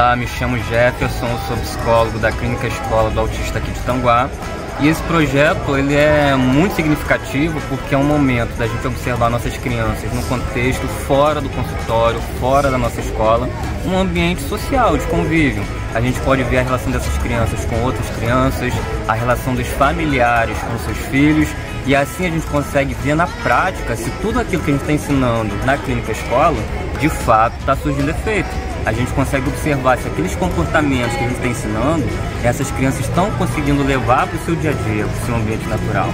Olá, me chamo Jefferson, eu sou psicólogo da Clínica Escola do Autista aqui de Tanguá. E esse projeto ele é muito significativo porque é um momento da gente observar nossas crianças no contexto fora do consultório, fora da nossa escola, um ambiente social de convívio. A gente pode ver a relação dessas crianças com outras crianças, a relação dos familiares com seus filhos, e assim a gente consegue ver na prática se tudo aquilo que a gente está ensinando na clínica escola, de fato está surgindo efeito. A gente consegue observar se aqueles comportamentos que a gente está ensinando, essas crianças estão conseguindo levar para o seu dia a dia, para o seu ambiente natural.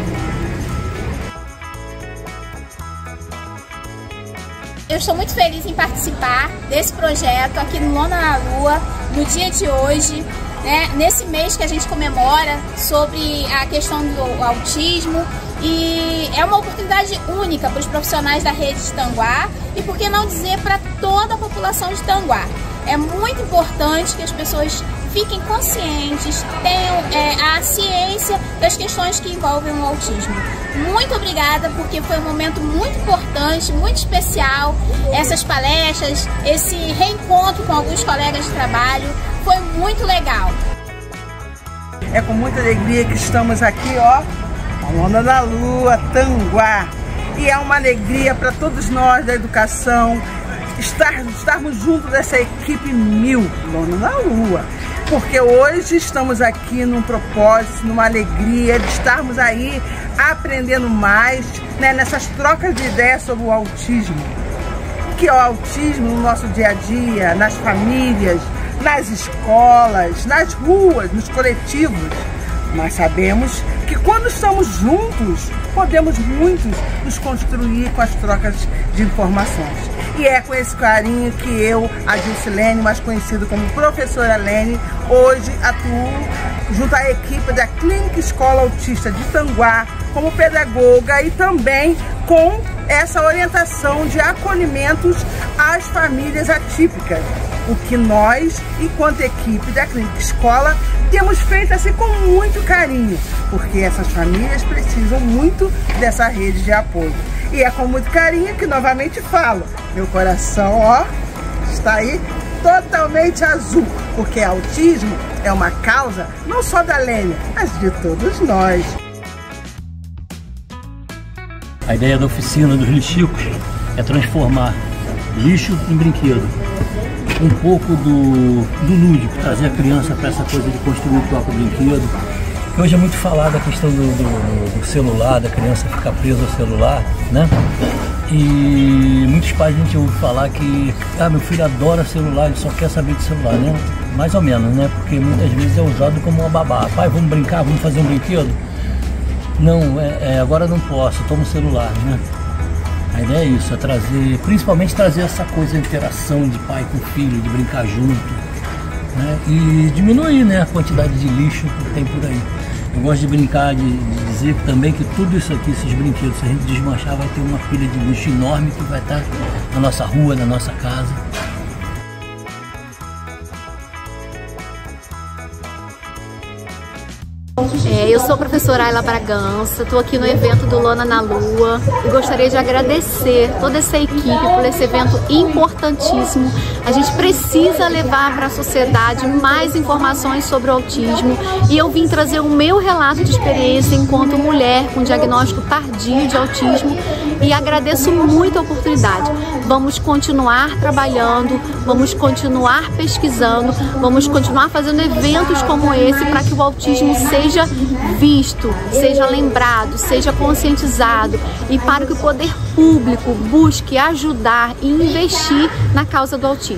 Eu estou muito feliz em participar desse projeto aqui no Lona na Lua, no dia de hoje, né, nesse mês que a gente comemora sobre a questão do autismo. E é uma oportunidade única para os profissionais da rede de Tanguá e, por que não dizer, para toda a população de Tanguá. É muito importante que as pessoas fiquem conscientes, tenham a ciência das questões que envolvem o autismo. Muito obrigada, porque foi um momento muito importante, muito especial. Essas palestras, esse reencontro com alguns colegas de trabalho, foi muito legal. É com muita alegria que estamos aqui, ó, Lona na Lua, Tanguá. E é uma alegria para todos nós da educação estarmos juntos dessa equipe 1000, Lona na Lua. Porque hoje estamos aqui num propósito, numa alegria de estarmos aí aprendendo mais, né, nessas trocas de ideias sobre o autismo. Que é o autismo no nosso dia a dia, nas famílias, nas escolas, nas ruas, nos coletivos. Nós sabemos que quando estamos juntos, podemos muito nos construir com as trocas de informações. E é com esse carinho que eu, a Dilcilene, mais conhecida como Professora Lene, hoje atuo junto à equipe da Clínica Escola Autista de Tanguá, como pedagoga e também com essa orientação de acolhimentos às famílias atípicas. O que nós, enquanto equipe da Clínica Escola, temos feito assim com muito carinho, porque essas famílias precisam muito dessa rede de apoio. E é com muito carinho que novamente falo, meu coração, ó, está aí totalmente azul, porque autismo é uma causa não só da Lênia, mas de todos nós. A ideia da oficina dos lixicos é transformar lixo em brinquedo. Um pouco do lúdico, trazer a criança para essa coisa de construir o próprio brinquedo. Hoje é muito falada a questão do celular, da criança ficar presa ao celular, né? E muitos pais a gente ouve falar que meu filho adora celular, ele só quer saber de celular, né? Mais ou menos, né? Porque muitas vezes é usado como uma babá. Pai, vamos brincar, vamos fazer um brinquedo? Não, agora não posso, toma o celular, né? A ideia é isso, é trazer, principalmente trazer essa coisa de interação de pai com filho, de brincar junto, né? E diminuir, né, a quantidade de lixo que tem por aí. Eu gosto de brincar, de dizer também que tudo isso aqui, esses brinquedos, se a gente desmanchar, vai ter uma pilha de lixo enorme que vai estar na nossa rua, na nossa casa. Eu sou a professora Ayla Bragança, estou aqui no evento do Lona na Lua e gostaria de agradecer toda essa equipe por esse evento importantíssimo. A gente precisa levar para a sociedade mais informações sobre o autismo e eu vim trazer o meu relato de experiência enquanto mulher com diagnóstico tardio de autismo e agradeço muito a oportunidade. Vamos continuar trabalhando, vamos continuar pesquisando, vamos continuar fazendo eventos como esse para que o autismo seja visto, seja lembrado, seja conscientizado e para que o poder público busque ajudar e investir na causa do autismo.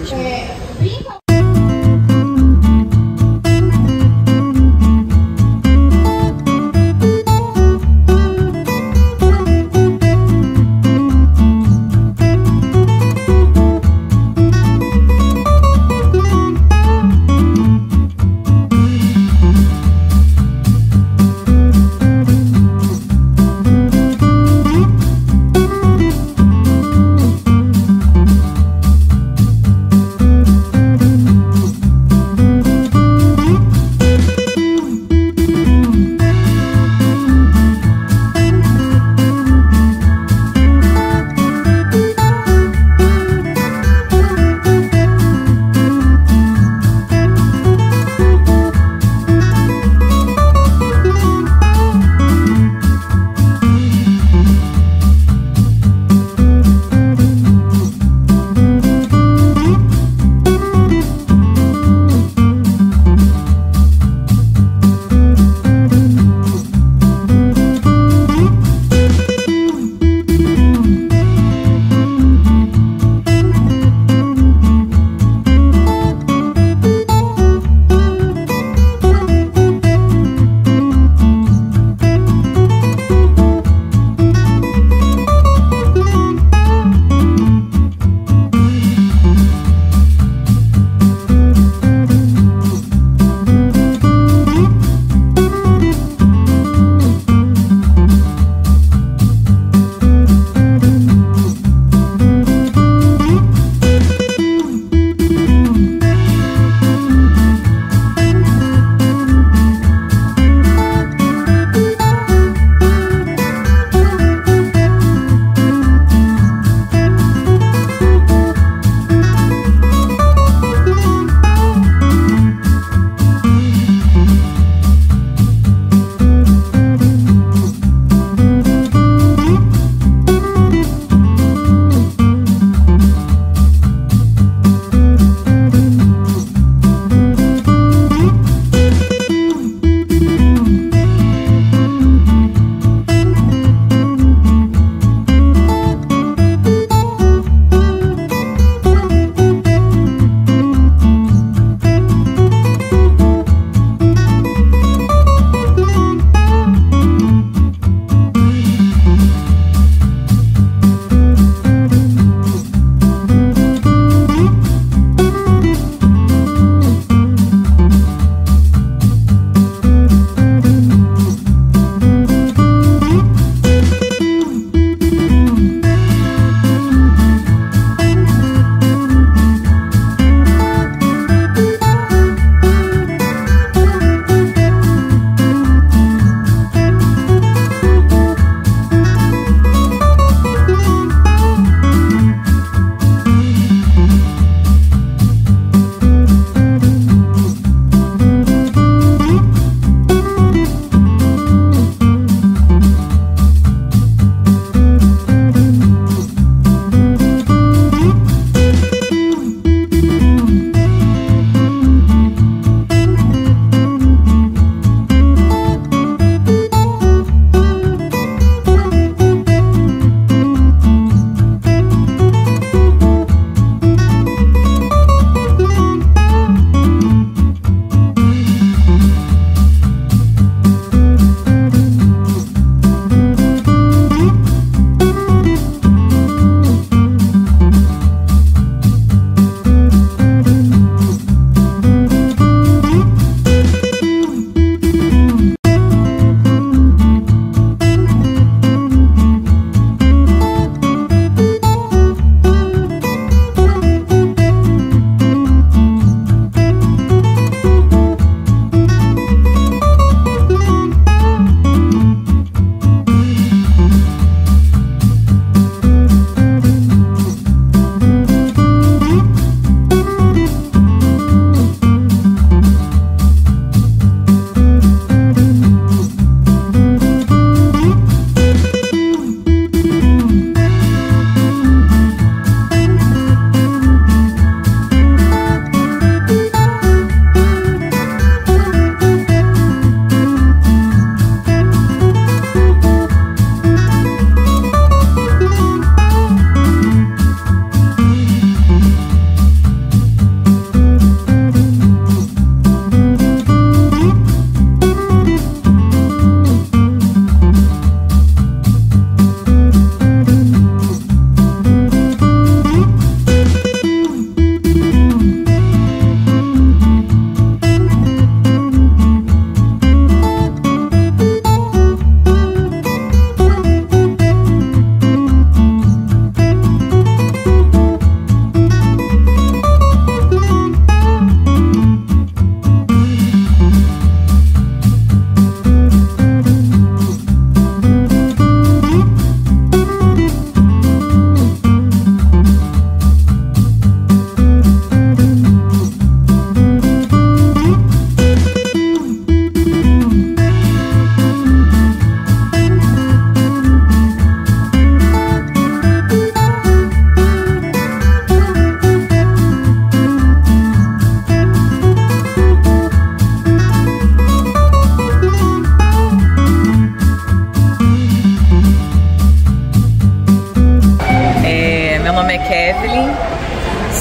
é Kevin,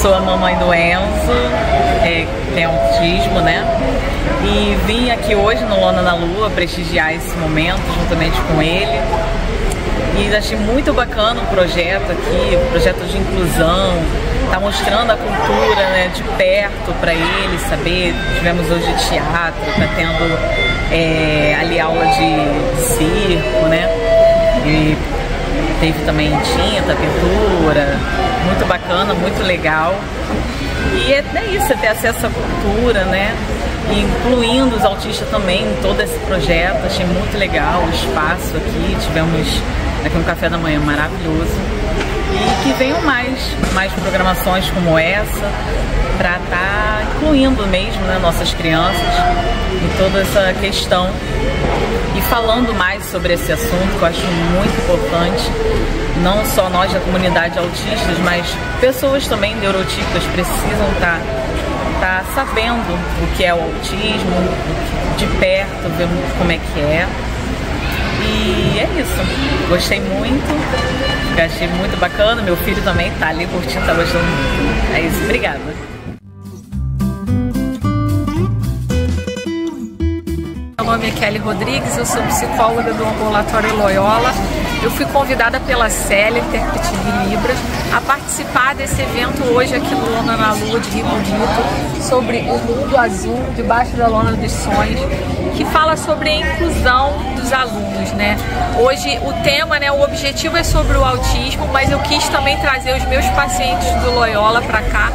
sou a mamãe do Enzo, tem autismo, né? E vim aqui hoje no Lona na Lua prestigiar esse momento juntamente com ele. E achei muito bacana o projeto aqui, o projeto de inclusão, tá mostrando a cultura, né, de perto para ele saber. Tivemos hoje teatro, tá tendo ali aula de circo, né? E teve também tinta, pintura, muito bacana, muito legal. E é isso, é ter acesso à cultura, né? E incluindo os autistas também em todo esse projeto. Achei muito legal o espaço aqui. Tivemos aqui um café da manhã maravilhoso. E que venham mais programações como essa, para estar incluindo mesmo, né, nossas crianças em toda essa questão. E falando mais sobre esse assunto, que eu acho muito importante, não só nós da comunidade autistas, mas pessoas também neurotípicas precisam estar sabendo o que é o autismo, de perto, ver como é que é. E é isso, gostei muito, achei muito bacana, meu filho também tá ali curtindo, tá gostando muito. É isso, obrigada. Meu nome é Kelly Rodrigues, eu sou psicóloga do Ambulatório Loyola. Eu fui convidada pela Célia, intérprete de Libras, a participar desse evento hoje aqui no Lona na Lua de Rio Bonito, sobre o mundo azul, debaixo da lona dos sonhos, que fala sobre a inclusão dos alunos, né? Hoje o tema, né, o objetivo é sobre o autismo, mas eu quis também trazer os meus pacientes do Loyola para cá,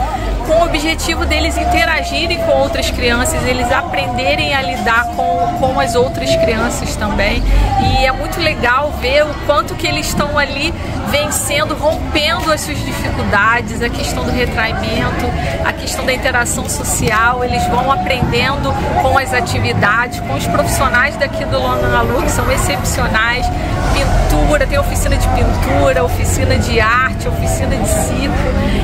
com o objetivo deles interagirem com outras crianças, eles aprenderem a lidar com as outras crianças também. E é muito legal ver o quanto que eles estão ali vencendo, rompendo as suas dificuldades, a questão do retraimento, a questão da interação social. Eles vão aprendendo com as atividades, com os profissionais daqui do Lona na Lua, que são excepcionais. Pintura, tem oficina de pintura, oficina de arte, oficina de circo.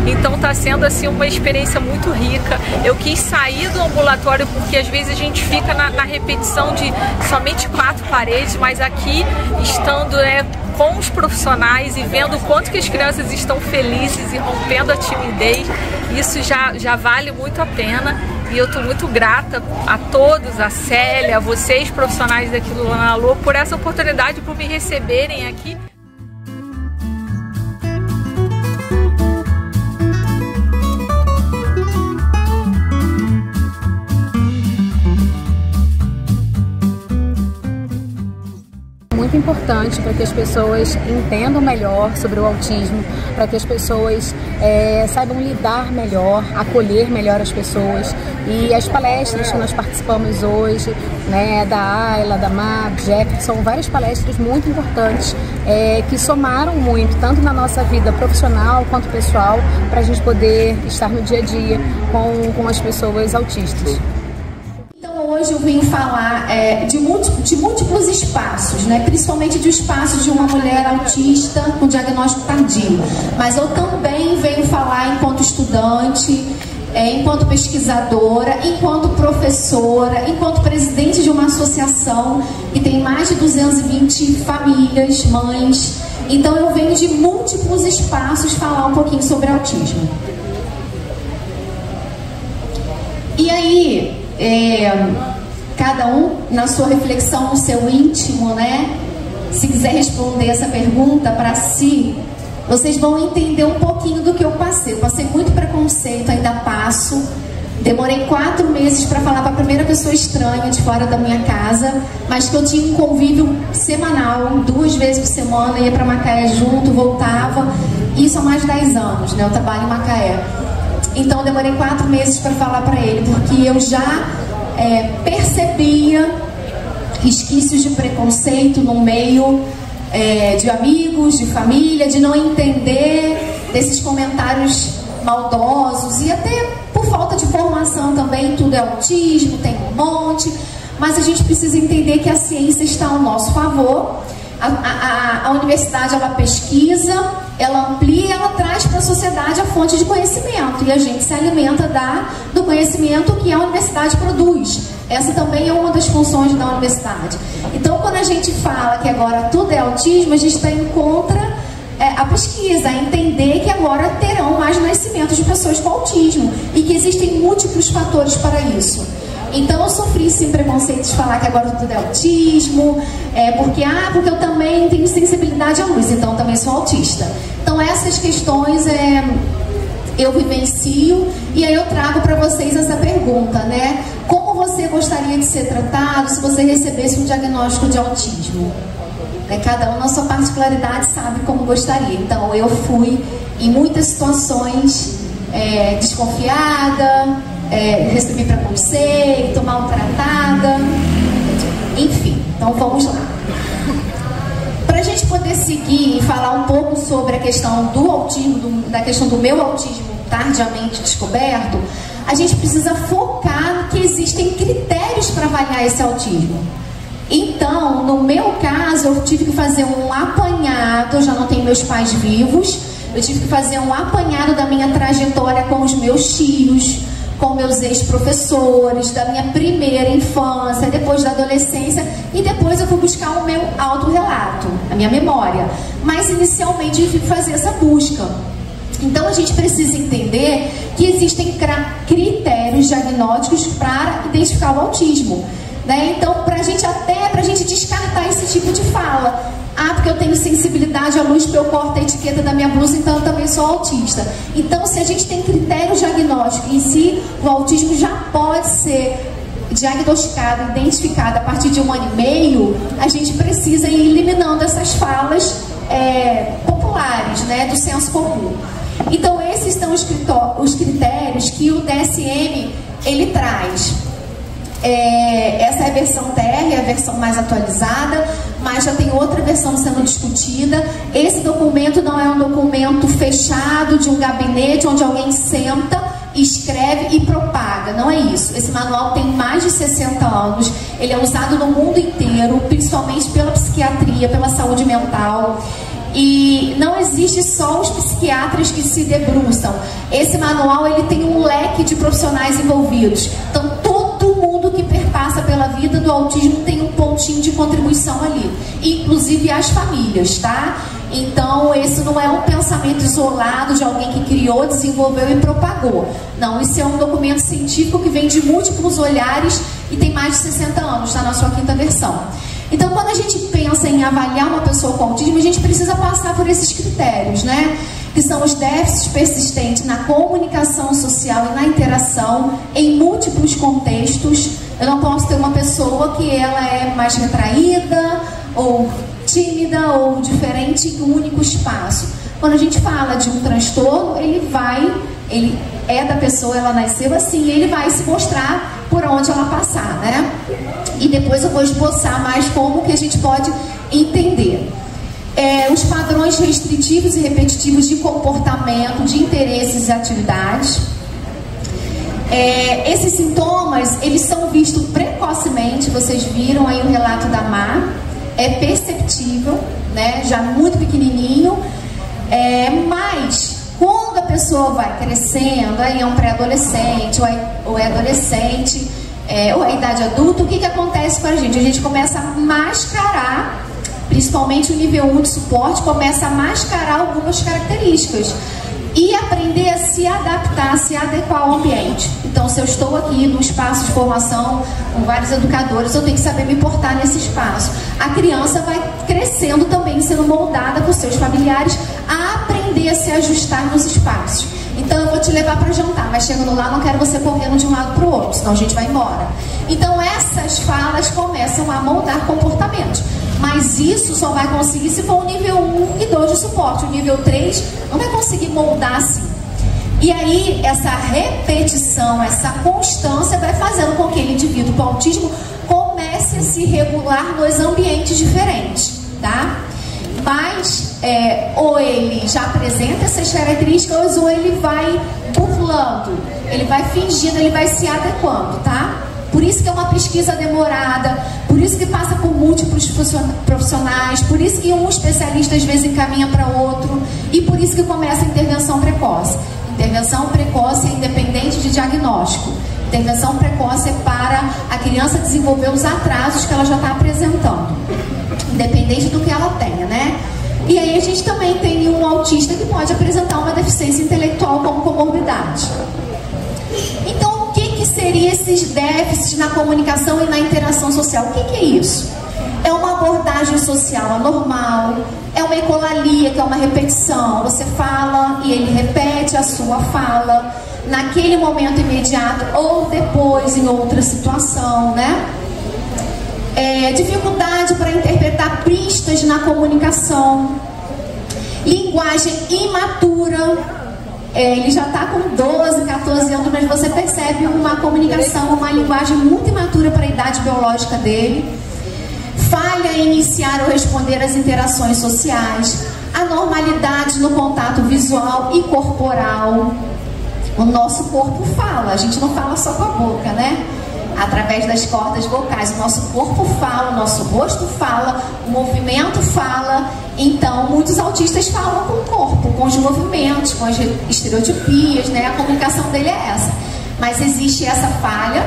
Então está sendo assim uma experiência muito rica. Eu quis sair do ambulatório porque às vezes a gente fica na repetição de somente 4 paredes, mas aqui estando com os profissionais e vendo o quanto que as crianças estão felizes e rompendo a timidez, isso já vale muito a pena. E eu estou muito grata a todos, a Célia, a vocês profissionais daqui do Lona na Lua, por essa oportunidade, por me receberem aqui. Muito importante para que as pessoas entendam melhor sobre o autismo, para que as pessoas saibam lidar melhor, acolher melhor as pessoas. E as palestras que nós participamos hoje, né, da Ayla, da Mar, Jack, são várias palestras muito importantes que somaram muito, tanto na nossa vida profissional quanto pessoal, para a gente poder estar no dia a dia com as pessoas autistas. Hoje eu vim falar de múltiplos espaços, né? Principalmente de espaços de uma mulher autista com diagnóstico tardio. Mas eu também venho falar enquanto estudante, enquanto pesquisadora, enquanto professora, enquanto presidente de uma associação que tem mais de 220 famílias, mães. Então eu venho de múltiplos espaços falar um pouquinho sobre autismo. E aí, cada um na sua reflexão, no seu íntimo, né? Se quiser responder essa pergunta para si, vocês vão entender um pouquinho do que eu passei. Eu passei muito preconceito, ainda passo. Demorei 4 meses para falar para a primeira pessoa estranha de fora da minha casa, mas que eu tinha um convívio semanal, 2 vezes por semana, ia para Macaé junto, voltava. Isso há mais de 10 anos, né? Eu trabalho em Macaé. Então eu demorei 4 meses para falar para ele, porque eu já percebia resquícios de preconceito no meio de amigos, de família, de não entender desses comentários maldosos e até por falta de formação também. Tudo é autismo, tem um monte, mas a gente precisa entender que a ciência está ao nosso favor. A universidade, ela pesquisa, ela amplia, ela traz para a sociedade a fonte de conhecimento, e a gente se alimenta do conhecimento que a universidade produz. Essa também é uma das funções da universidade. Então, quando a gente fala que agora tudo é autismo, a gente está indo contra a pesquisa, a entender que agora terão mais nascimentos de pessoas com autismo e que existem múltiplos fatores para isso. Então eu sofri sim preconceitos de falar que agora tudo é autismo, porque eu também tenho sensibilidade à luz, então eu também sou autista. Então essas questões eu vivencio e aí eu trago para vocês essa pergunta, né? Como você gostaria de ser tratado se você recebesse um diagnóstico de autismo? Cada um na sua particularidade sabe como gostaria. Então eu fui em muitas situações desconfiada, recebi preconceito, maltratada, enfim. Então vamos lá. Para a gente poder seguir e falar um pouco sobre a questão do autismo, da questão do meu autismo tardiamente descoberto, a gente precisa focar que existem critérios para avaliar esse autismo. Então, no meu caso, eu tive que fazer um apanhado, eu já não tenho meus pais vivos, eu tive que fazer um apanhado da minha trajetória com os meus tios, com meus ex-professores, da minha primeira infância, depois da adolescência, e depois eu fui buscar o meu autorrelato, a minha memória. Mas inicialmente eu tive que fazer essa busca. Então a gente precisa entender que existem critérios diagnósticos para identificar o autismo, né? Então, para a gente descartar esse tipo de fala. Porque eu tenho sensibilidade à luz, porque eu corto a etiqueta da minha blusa, então eu também sou autista. Então, se a gente tem critério diagnóstico em si, o autismo já pode ser diagnosticado, identificado a partir de 1 ano e meio, a gente precisa ir eliminando essas falas populares, né, do senso comum. Então, esses são os critérios que o DSM ele traz. Essa é a versão TR, é a versão mais atualizada, mas já tem outra versão sendo discutida. Esse documento não é um documento fechado de um gabinete onde alguém senta, escreve e propaga, não é isso. Esse manual tem mais de 60 anos, ele é usado no mundo inteiro, principalmente pela psiquiatria, pela saúde mental. E não existe só os psiquiatras que se debruçam. Esse manual ele tem um leque de profissionais envolvidos. Então todo mundo que perpassa pela vida do autismo tem um pontinho de contribuição ali, inclusive as famílias, tá? Então esse não é um pensamento isolado de alguém que criou, desenvolveu e propagou. Não, isso é um documento científico que vem de múltiplos olhares e tem mais de 60 anos, está na sua 5ª versão. Então, quando a gente pensa em avaliar uma pessoa com autismo, a gente precisa passar por esses critérios, né? Que são os déficits persistentes na comunicação social e na interação em múltiplos contextos. Eu não posso ter uma pessoa que ela é mais retraída ou tímida ou diferente em um único espaço. Quando a gente fala de um transtorno, ele é da pessoa, ela nasceu assim, ele vai se mostrar por onde ela passar, né? E depois eu vou esboçar mais como que a gente pode entender. Os padrões restritivos e repetitivos de comportamento, de interesses e atividades. Esses sintomas, eles são vistos precocemente, vocês viram aí o relato da Mar, é perceptível, né? Já muito pequenininho, mas quando a pessoa vai crescendo, aí é um pré-adolescente, ou é adolescente, ou é idade adulta, o que acontece com a gente? A gente começa a mascarar, principalmente o nível 1 de suporte, começa a mascarar algumas características e aprender a se adaptar, a se adequar ao ambiente. Então, se eu estou aqui no espaço de formação com vários educadores, eu tenho que saber me portar nesse espaço. A criança vai crescendo também, sendo moldada por seus familiares a aprender a se ajustar nos espaços. Então, eu vou te levar para jantar, mas chegando lá, não quero você correndo de um lado para o outro, senão a gente vai embora. Então, essas falas começam a moldar comportamentos. Mas isso só vai conseguir se for o nível 1 e 2 de suporte. O nível 3 não vai conseguir moldar assim. E aí, essa repetição, essa constância vai fazendo com que aquele indivíduo com autismo comece a se regular nos ambientes diferentes, tá? Mas, ou ele já apresenta essas características, ou ele vai burlando, ele vai fingindo, ele vai se adequando, tá? Por isso que é uma pesquisa demorada, por isso que passa por múltiplos profissionais, por isso que um especialista às vezes encaminha para outro, e por isso que começa a intervenção precoce. Intervenção precoce é independente de diagnóstico. Intervenção precoce é para a criança desenvolver os atrasos que ela já está apresentando, independente do que ela tenha, né? E aí a gente também tem um autista que pode apresentar uma deficiência intelectual como comorbidade. Então, o que seriam esses déficits na comunicação e na interação social? O que é isso? É uma abordagem social anormal, é uma ecolalia, que é uma repetição. Você fala e ele repete a sua fala naquele momento imediato ou depois em outra situação, né? Dificuldade para interpretar pistas na comunicação, linguagem imatura. Ele já está com 12, 14 anos, mas você percebe uma comunicação, uma linguagem muito imatura para a idade biológica dele. Falha em iniciar ou responder às interações sociais, anormalidade no contato visual e corporal. O nosso corpo fala, a gente não fala só com a boca, né? Através das cordas vocais, o nosso corpo fala, o nosso rosto fala, o movimento fala. Então, muitos autistas falam com o corpo, com os movimentos, com as estereotipias, né? A comunicação dele é essa. Mas existe essa falha,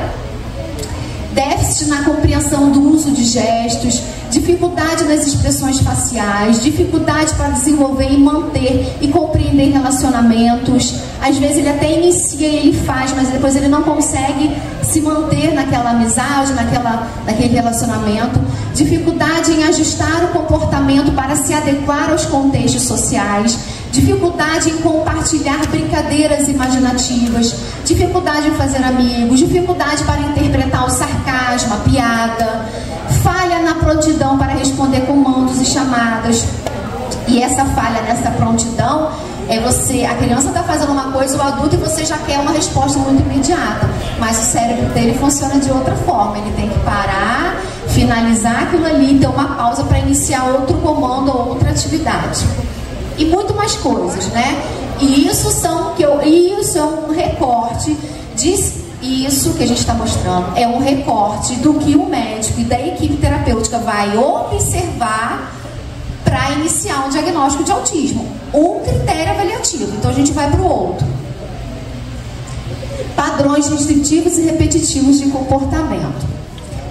déficit na compreensão do uso de gestos, dificuldade nas expressões faciais, dificuldade para desenvolver e manter e compreender relacionamentos. Às vezes ele até inicia e ele faz, mas depois ele não consegue se manter naquela amizade, naquele relacionamento. Dificuldade em ajustar o comportamento para se adequar aos contextos sociais. Dificuldade em compartilhar brincadeiras imaginativas, dificuldade em fazer amigos, dificuldade para interpretar o sarcasmo, a piada, falha na prontidão para responder comandos e chamadas. E essa falha nessa prontidão a criança está fazendo uma coisa, o adulto, e você já quer uma resposta muito imediata, mas o cérebro dele funciona de outra forma. Ele tem que parar, finalizar aquilo ali, ter uma pausa para iniciar outro comando ou outra atividade. E muito mais coisas, né? E isso é um recorte isso que a gente está mostrando é um recorte do que o médico e da equipe terapêutica vai observar para iniciar um diagnóstico de autismo. Um critério avaliativo, então a gente vai para o outro. Padrões restritivos e repetitivos de comportamento.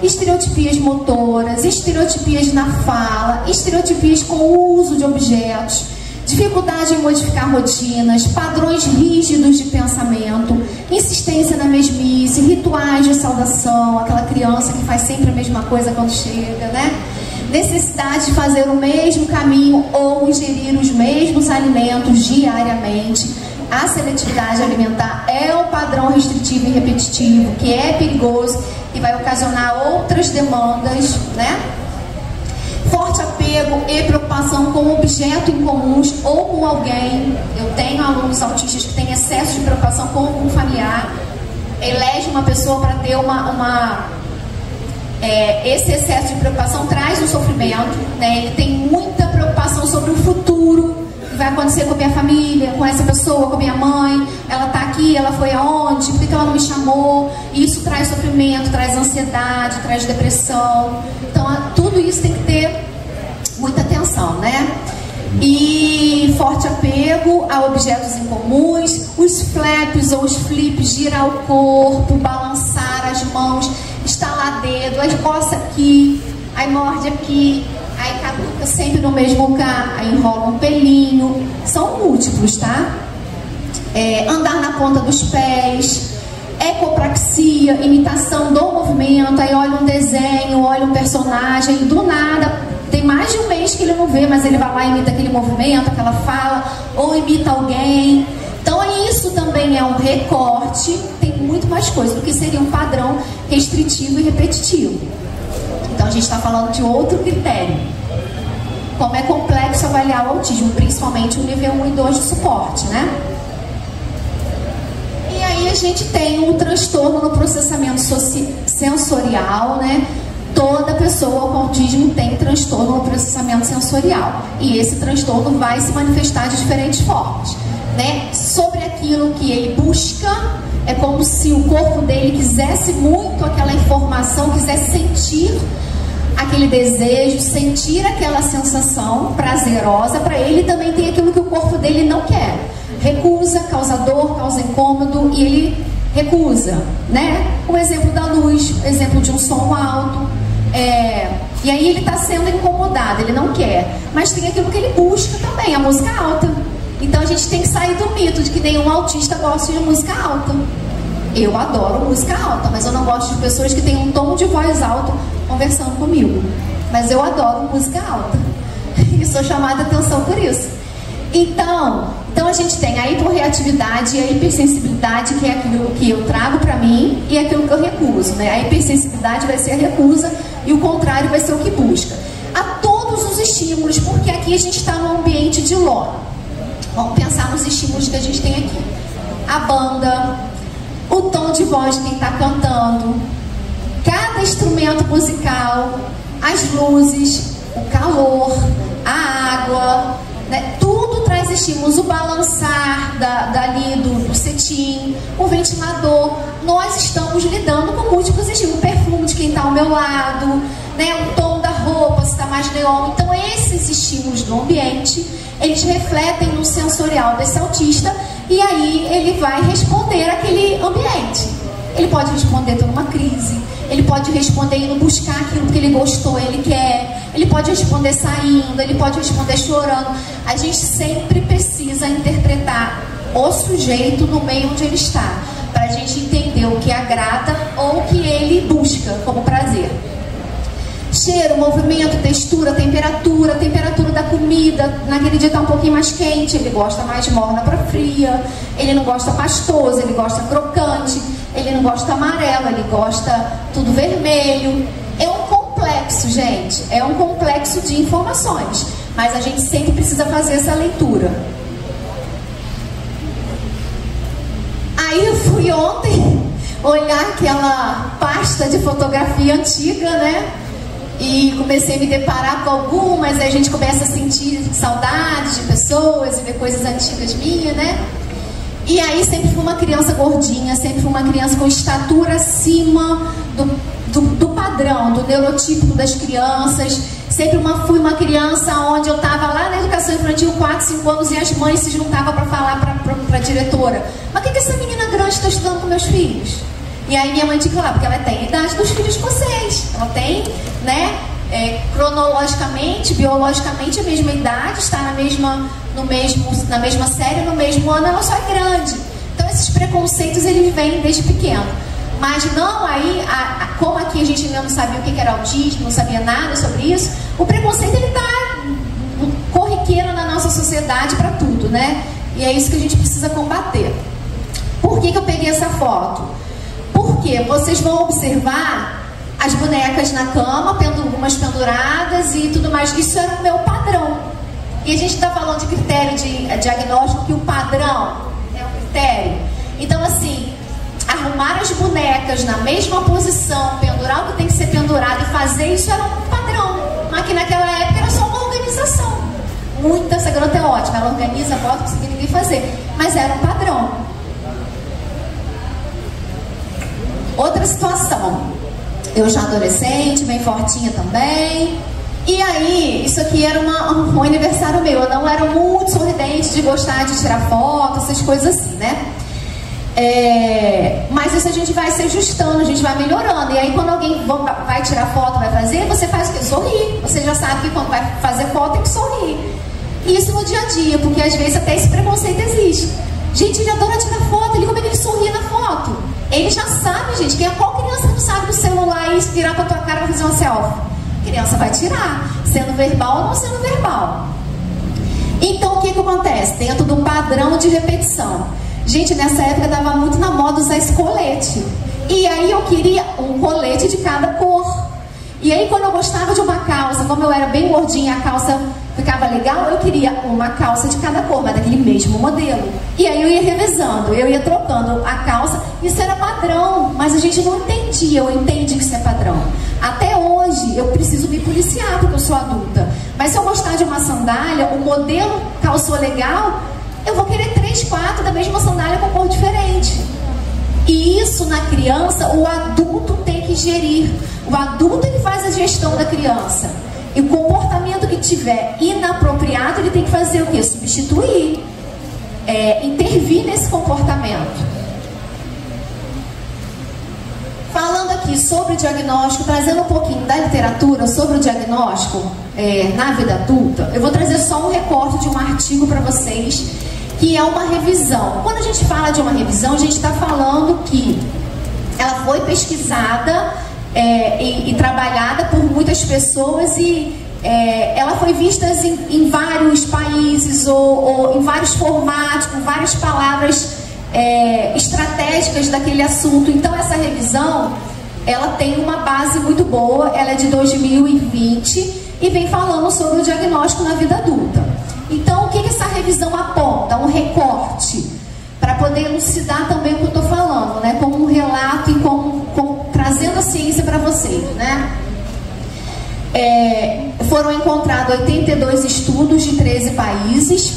Estereotipias motoras, estereotipias na fala, estereotipias com o uso de objetos, dificuldade em modificar rotinas, padrões rígidos de pensamento, insistência na mesmice, rituais de saudação, aquela criança que faz sempre a mesma coisa quando chega, né? Necessidade de fazer o mesmo caminho ou ingerir os mesmos alimentos diariamente. A seletividade alimentar é um padrão restritivo e repetitivo, que é perigoso e vai ocasionar outras demandas, né? Forte apego e preocupação com objetos incomuns ou com alguém. Eu tenho alunos autistas que têm excesso de preocupação com um familiar. Elege uma pessoa para ter esse excesso de preocupação traz um sofrimento, né? Ele tem muita preocupação sobre o futuro, o que vai acontecer com a minha família, com essa pessoa, com a minha mãe. Ela está aqui, ela foi aonde? Por que ela não me chamou? E isso traz sofrimento, traz ansiedade, traz depressão. Então, tudo isso tem que ter muita atenção, né? E forte apego a objetos incomuns, os flaps ou os flips, girar o corpo, balançar as mãos, estalar dedo, aí coça aqui, aí morde aqui, aí caduca sempre no mesmo lugar, aí enrola um pelinho. São múltiplos, tá? Andar na ponta dos pés, ecopraxia, imitação do movimento, aí olha um desenho, olha um personagem, do nada, tem mais de um mês que ele não vê, mas ele vai lá e imita aquele movimento, aquela fala, ou imita alguém. Então isso também é um recorte, tem muito mais coisa do que seria um padrão restritivo e repetitivo. Então a gente está falando de outro critério. Como é complexo avaliar o autismo, principalmente o nível 1 e 2 de suporte, né? E aí a gente tem um transtorno no processamento sensorial, né? Toda pessoa com autismo tem transtorno no processamento sensorial. E esse transtorno vai se manifestar de diferentes formas, né? Sobre aquilo que ele busca, é como se o corpo dele quisesse muito aquela informação, quisesse sentir aquele desejo, sentir aquela sensação prazerosa. Para ele também tem aquilo que o corpo dele não quer. Recusa, causa dor, causa incômodo, e ele recusa, né? O exemplo da luz, exemplo de um som alto, E aí ele está sendo incomodado, ele não quer. Mas tem aquilo que ele busca também, a música alta. Então a gente tem que sair do mito de que nenhum autista gosta de música alta. Eu adoro música alta, mas eu não gosto de pessoas que têm um tom de voz alto conversando comigo. Mas eu adoro música alta. E sou chamada a atenção por isso. Então a gente tem a hiporreatividade e a hipersensibilidade, que é aquilo que eu trago para mim e aquilo que eu recuso, né? A hipersensibilidade vai ser a recusa e o contrário vai ser o que busca. A todos os estímulos, porque aqui a gente está no ambiente de Lona. Vamos pensar nos estímulos que a gente tem aqui. A banda, o tom de voz de quem está cantando, cada instrumento musical, as luzes, o calor, a água, né? Tudo traz estímulos, o balançar dali do cetim, o ventilador. Nós estamos lidando com múltiplos estímulos, o perfume de quem está ao meu lado, né? O tom da roupa, se está mais neon. Então esses estímulos do ambiente, eles refletem no sensorial desse autista e aí ele vai responder àquele ambiente. Ele pode responder tendo uma crise, ele pode responder indo buscar aquilo que ele gostou, ele quer, ele pode responder saindo, ele pode responder chorando. A gente sempre precisa interpretar o sujeito no meio onde ele está, para a gente entender o que agrada ou o que ele busca como prazer. Cheiro, movimento, textura, temperatura da comida. Naquele dia está um pouquinho mais quente, ele gosta mais morna para fria, ele não gosta pastoso, ele gosta crocante, ele não gosta amarelo, ele gosta tudo vermelho. É um complexo, gente, é um complexo de informações, mas a gente sempre precisa fazer essa leitura. Aí eu fui ontem olhar aquela pasta de fotografia antiga, né? E comecei a me deparar com algumas, aí a gente começa a sentir saudades de pessoas e ver coisas antigas minhas, né? E aí sempre fui uma criança gordinha, sempre fui uma criança com estatura acima do padrão, do neurotípico das crianças. Sempre fui uma criança onde eu estava lá na educação infantil, 4, 5 anos, e as mães se juntavam para falar para a diretora: mas o que essa menina grande está estudando com meus filhos? E aí minha mãe tinha que falar, porque ela tem a idade dos filhos de vocês. Ela tem, né, cronologicamente, biologicamente a mesma idade, está na mesma série, no mesmo ano, ela só é grande. Então esses preconceitos, eles vêm desde pequeno. Mas não aí, como aqui a gente ainda não sabia o que era autismo, não sabia nada sobre isso, o preconceito, ele está corriqueiro na nossa sociedade para tudo, né? E é isso que a gente precisa combater. Por que eu peguei essa foto? Porque vocês vão observar as bonecas na cama, algumas penduradas e tudo mais. Isso era o meu padrão. E a gente está falando de critério de diagnóstico, que o padrão é um critério. Então, assim, arrumar as bonecas na mesma posição, pendurar o que tem que ser pendurado e fazer isso era um padrão. Mas que naquela época era só uma organização. Essa garota é ótima, ela organiza, bota, não conseguia ninguém fazer. Mas era um padrão. Outra situação, eu já adolescente, bem fortinha também, e aí, isso aqui era um aniversário meu, eu não era muito sorridente de gostar de tirar foto, essas coisas assim, né? Mas isso a gente vai se ajustando, a gente vai melhorando, e aí quando alguém vai tirar foto, vai fazer, você faz o quê? Sorrir. Você já sabe que quando vai fazer foto tem que sorrir. E isso no dia a dia, porque às vezes até esse preconceito existe. Gente, ele adora tirar foto, como é que ele sorri na foto? Ele já sabe, gente, qual criança não sabe no celular e virar pra tua cara pra fazer uma selfie? A criança vai tirar, sendo verbal ou não sendo verbal. Então o que acontece? Dentro do padrão de repetição. Gente, nessa época tava muito na moda usar esse colete. E aí eu queria um colete de cada cor. E aí quando eu gostava de uma calça, como eu era bem gordinha, a calça ficava legal, eu queria uma calça de cada cor, mas daquele mesmo modelo. E aí eu ia revezando, eu ia trocando a calça. Isso era padrão, mas a gente não entendia. Eu entendi que isso é padrão. Até hoje eu preciso me policiar porque eu sou adulta. Mas se eu gostar de uma sandália, o modelo calçou legal, eu vou querer 3, 4 da mesma sandália com cor diferente. E isso na criança, o adulto tem que gerir. O adulto, ele faz a gestão da criança. E o comportamento que tiver inapropriado, ele tem que fazer o quê? Substituir. Intervir nesse comportamento. Falando aqui sobre o diagnóstico, trazendo um pouquinho da literatura sobre o diagnóstico na vida adulta, eu vou trazer só um recorte de um artigo para vocês, que é uma revisão. Quando a gente fala de uma revisão, a gente está falando que ela foi pesquisada e trabalhada por muitas pessoas e ela foi vista em vários países ou em vários formatos, com várias palavras estratégicas daquele assunto. Então essa revisão, ela tem uma base muito boa, ela é de 2020 e vem falando sobre o diagnóstico na vida adulta. Então o que essa revisão aponta? Um recorte para poder elucidar também o que eu estou falando, né? Como um relato e trazendo a ciência para vocês, né? Foram encontrados 82 estudos de 13 países.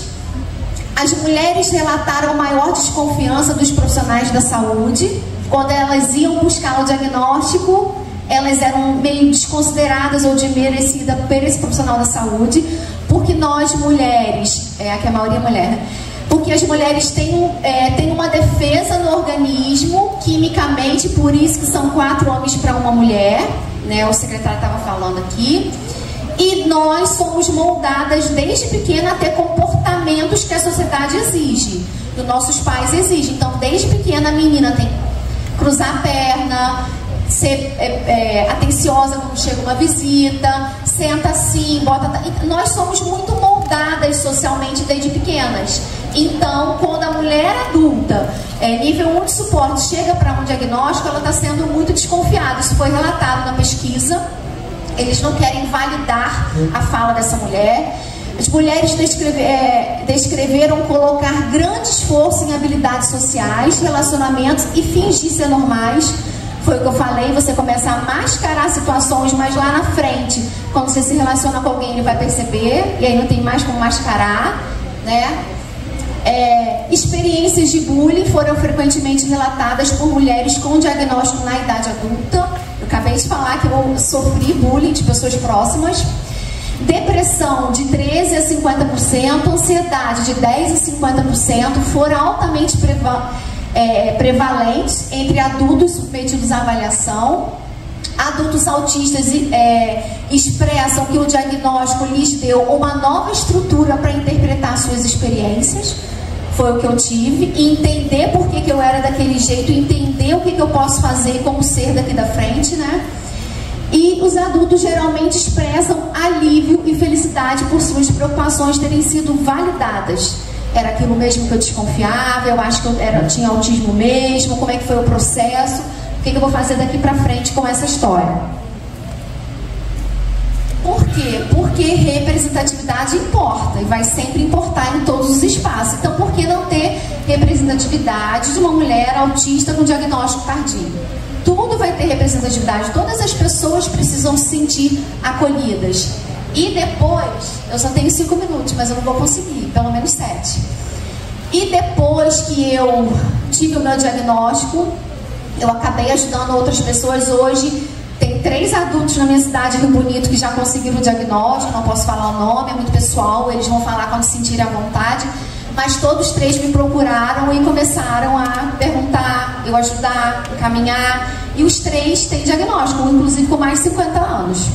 As mulheres relataram maior desconfiança dos profissionais da saúde. Quando elas iam buscar o diagnóstico, elas eram meio desconsideradas ou desmerecidas por esse profissional da saúde, porque nós mulheres, aqui a maioria é mulher, né? Porque as mulheres têm uma defesa no organismo, quimicamente, por isso que são 4 homens para uma mulher, né? O secretário estava falando aqui. E nós somos moldadas desde pequena a ter comportamentos que a sociedade exige, que nossos pais exigem. Então, desde pequena, a menina tem que cruzar a perna, ser atenciosa quando chega uma visita, senta assim, bota... Nós somos muito moldadas socialmente desde pequenas. Então, quando a mulher adulta, nível 1 de suporte, chega para um diagnóstico, ela está sendo muito desconfiada. Isso foi relatado na pesquisa. Eles não querem validar a fala dessa mulher. As mulheres descreveram colocar grande esforço em habilidades sociais, relacionamentos e fingir ser normais. Foi o que eu falei, você começa a mascarar situações, mas lá na frente, quando você se relaciona com alguém, ele vai perceber, e aí não tem mais como mascarar, né? Experiências de bullying foram frequentemente relatadas por mulheres com diagnóstico na idade adulta. Eu acabei de falar que eu sofri bullying de pessoas próximas. Depressão de 13% a 50%, ansiedade de 10% a 50% foram altamente prevalentes entre adultos submetidos à avaliação. Adultos autistas expressam que o diagnóstico lhes deu uma nova estrutura para interpretar suas experiências. Foi o que eu tive, e entender por que eu era daquele jeito, entender o que eu posso fazer como ser daqui da frente, né? E os adultos geralmente expressam alívio e felicidade por suas preocupações terem sido validadas. Era aquilo mesmo que eu desconfiava, eu acho que eu tinha autismo mesmo, como é que foi o processo, o que eu vou fazer daqui pra frente com essa história. Por quê? Porque representatividade importa e vai sempre importar em todos os espaços. Então, por que não ter representatividade de uma mulher autista com diagnóstico tardio? Tudo vai ter representatividade, todas as pessoas precisam se sentir acolhidas. E depois, eu só tenho 5 minutos, mas eu não vou conseguir, pelo menos 7. E depois que eu tive o meu diagnóstico, eu acabei ajudando outras pessoas. Hoje tem 3 adultos na minha cidade, Rio Bonito, que já conseguiram o diagnóstico. Não posso falar o nome, é muito pessoal, eles vão falar quando se sentirem à vontade. Mas todos 3 me procuraram e começaram a perguntar, eu ajudar, encaminhar. E os 3 têm diagnóstico, inclusive com mais de 50 anos.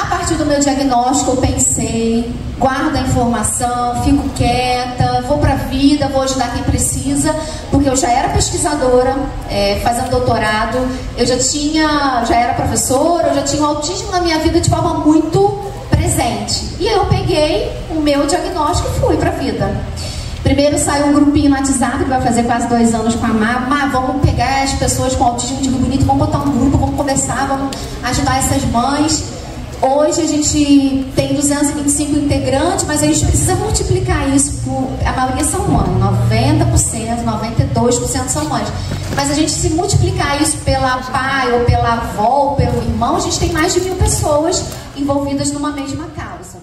A partir do meu diagnóstico eu pensei, guardo a informação, fico quieta, vou para a vida, vou ajudar quem precisa, porque eu já era pesquisadora, fazendo doutorado, eu já era professora, eu já tinha o autismo na minha vida de forma muito presente. E eu peguei o meu diagnóstico e fui para a vida. Primeiro saiu um grupinho no WhatsApp, que vai fazer quase 2 anos com a Má. Vamos pegar as pessoas com autismo de Rio Bonito, vamos botar um grupo, vamos conversar, vamos ajudar essas mães. Hoje a gente tem 225 integrantes, mas a gente precisa multiplicar isso a maioria são mães, 90%, 92% são mães. Mas a gente, se multiplicar isso pela pai, ou pela avó, ou pelo irmão, a gente tem mais de 1000 pessoas envolvidas numa mesma causa.